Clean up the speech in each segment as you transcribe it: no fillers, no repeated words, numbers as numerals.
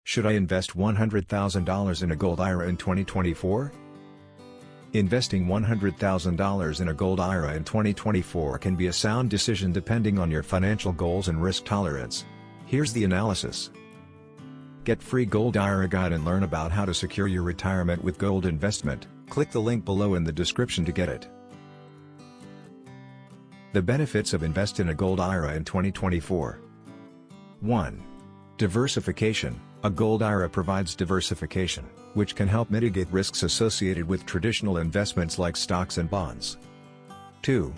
Should I invest $100,000 in a Gold IRA in 2024? Investing $100,000 in a Gold IRA in 2024 can be a sound decision depending on your financial goals and risk tolerance. Here's the analysis. Get free Gold IRA guide and learn about how to secure your retirement with gold investment. Click the link below in the description to get it. The benefits of investing in a Gold IRA in 2024. 1. Diversification. A Gold IRA provides diversification, which can help mitigate risks associated with traditional investments like stocks and bonds. 2.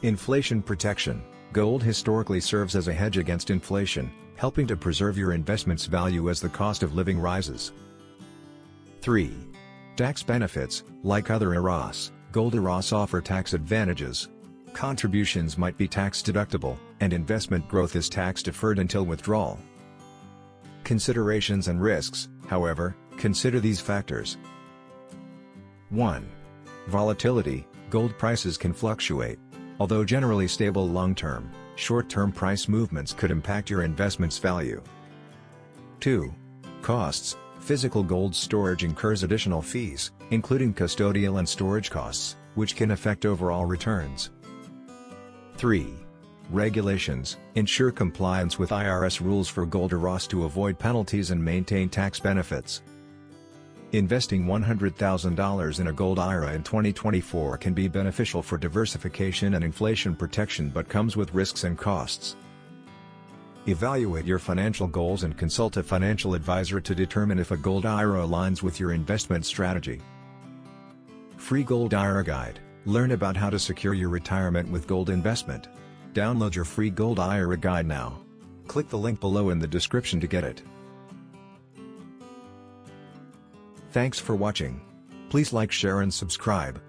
Inflation protection. Gold historically serves as a hedge against inflation, helping to preserve your investment's value as the cost of living rises. 3. Tax benefits. Like other IRAs, Gold IRAs offer tax advantages. Contributions might be tax deductible, and investment growth is tax deferred until withdrawal. Considerations and risks, however, consider these factors. 1. Volatility. Gold prices can fluctuate. Although generally stable long-term, short-term price movements could impact your investment's value. 2. Costs. Physical gold storage incurs additional fees, including custodial and storage costs, which can affect overall returns. 3. Regulations. Ensure compliance with IRS rules for Gold IRAs to avoid penalties and maintain tax benefits. Investing $100,000 in a Gold IRA in 2024 can be beneficial for diversification and inflation protection but comes with risks and costs. Evaluate your financial goals and consult a financial advisor to determine if a Gold IRA aligns with your investment strategy. Free Gold IRA Guide. Learn about how to secure your retirement with gold investment. Download your free Gold IRA guide now. Click the link below in the description to get it. Thanks for watching. Please like, share and subscribe.